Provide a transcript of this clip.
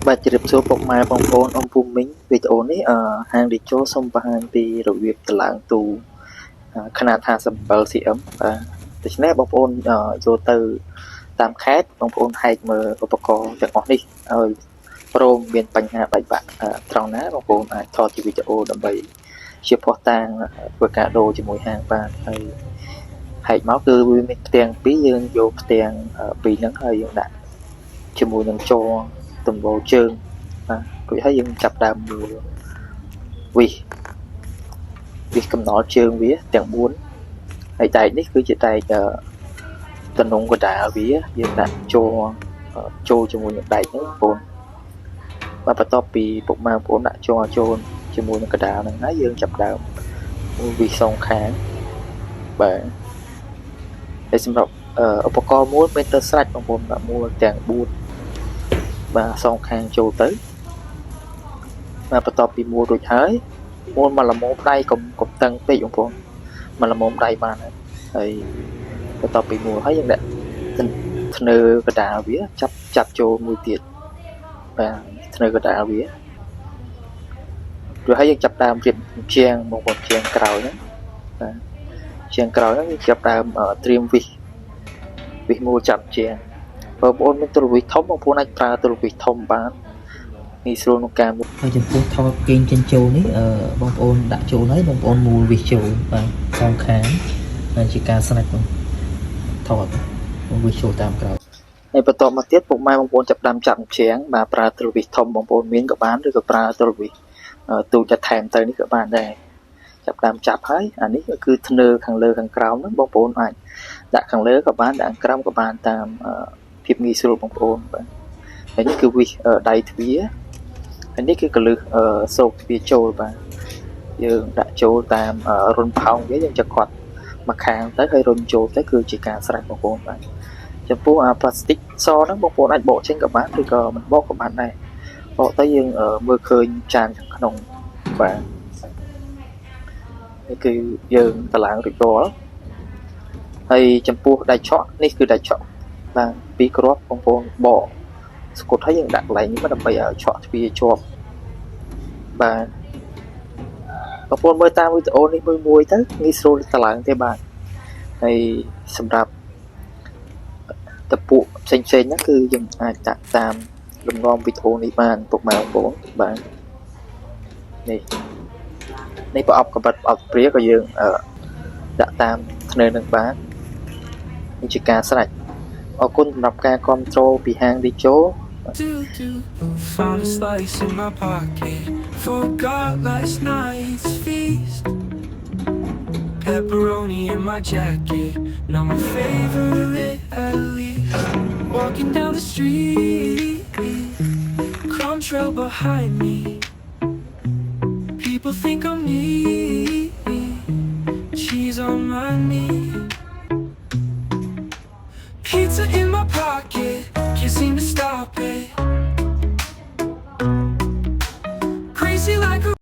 បាទជម្រាបសួរពុកម៉ែបងប្អូនអ៊ំពូមីងវីដេអូនេះហាងឌីជោសូមបង្ហាញពីរបៀបតម្លើងទូຂະຫນາດ 57 cm បាទដូច្នេះបងប្អូនចូលទៅតាមខេត្តបងប្អូនហែកមើលឧបករណ៍ទាំងអស់នេះឲ្យព្រមមានបញ្ហាបែកបាក់ត្រង់ណាបងប្អូនអាចថតជាវីដេអូដើម្បីជាភស្តុតាងធ្វើការដូរជាមួយហាងបានហើយហែកមកគឺវាមានផ្ទាំងពីរយើងយកផ្ទាំងពីរហ្នឹងហើយយើងដាក់ជាមួយនឹងជ័រទំបោជើងបាទរួចហើយយើងចាប់ដើមមើលវិសកំណល់ជើងវាទាំង4ហើយដែកនេះគឺជាដែកតំណងកដាលវាយើងដាក់ចូលជាមួយនឹងដែកហ្នឹងបងប្អូនបាទបន្ទាប់ពីពុកម៉ែបងប្អូនដាក់ចូលជាមួយនឹងកដាលហ្នឹងហើយយើងចាប់ដើមវិសសងខាងបាទហើយសម្រាប់ឧបករណ៍មួយមានទៅស្រេចបងប្អូនបាទមួយទាំង4បាទសងខាងចូលទៅបាទបន្ទាប់ពីមួលរួចហើយមួលមកល្មមដៃកុំតឹងពេកបងប្អូនមកល្មមដៃបានហើយបន្ទាប់ពីមួលហើយយើងដាក់ធ្នើកដាលវាចាប់ចូលមួយទៀតបាទធ្នើកដាលវារួចហើយយើងចាប់ដើមរៀបជាងបងប្អូនជាងក្រោយហ្នឹងបាទជាងក្រោយហ្នឹងយើងចាប់ដើមត្រៀមវិសមួលចាប់ជាងបងប្អូនមានទូរវិសធំបងប្អូនអាចប្រើទូរវិសធំបានងាយស្រួលក្នុងការមួលហើយចំពោះថតគេងចិញ្ចោនេះបងប្អូនដាក់ចូលហើយបងប្អូនមួលវិសចូលបាទសងខាងហើយជាការស្និទ្ធបងថតវិសចូលតាមក្រោយហើយបន្តមកទៀតពុកម៉ែបងប្អូនចាប់ដើមចាប់ជាងបាទប្រើទូរវិសធំបងប្អូនមានក៏បានឬក៏ប្រើទូរវិសទូចតែថែមទៅនេះក៏បានដែរចាប់ដើមចាប់ហើយអានេះក៏គឺធ្នើខាងលើខាងក្រោមហ្នឹងបងប្អូនអាចដាក់ខាងលើក៏បានដាក់ខាងក្រោមក៏បានតាមភាពងាយស្រួលបងប្អូនបាទហើយនេះគឺវិសដៃទ្វារហើយនេះគឺកលឹះសោកទ្វារចូលបាទយើងដាក់ចូលតាមរុនផោងវាយើងចង្កត់មកខាងទៅហើយរុនចូលទៅគឺជាការស្រេចបងប្អូនបាទចំពោះផ្លាស្ទិកសហ្នឹងបងប្អូនអាចបកចេញក៏បានឬក៏មិនបកក៏បានដែរបកទៅយើងមើលឃើញចានខាងក្នុងបាទនេះគឺយើងតម្លើងរួចរាល់ហើយចំពោះដៃឆក់នេះគឺដៃឆក់បាទពីរគ្រាប់បងប្អូនបកស្គត់ហើយយើងដាក់កន្លែងនេះមកដើម្បីឲ្យឆក់ទ្វារជាប់បាទបងប្អូនមើលតាមវីដេអូនេះមួយទៅងាយស្រួលតម្លើងទេបាទហើយសម្រាប់តពួកផ្សេងហ្នឹងគឺយើងអាចដាក់តាមលំនាំវីដេអូនេះបានពុកម៉ែបងប្អូនបាទនេះប្រអប់កបិតប្រអប់ព្រាក៏យើងដាក់តាមធ្នើនឹងបាននេះជាការស្រេចអរគុណសម្រាប់ការគាំទ្រពីហាងឌីជោFound a slice in my pocket. Forgot last night's feast. Pepperoni in my jacket. Not my favorite at least. Walking down the street. Crumb trail behind me. People think I'm me. Cheese on my knee. Pizza in my pocket. Can't seem to stop it.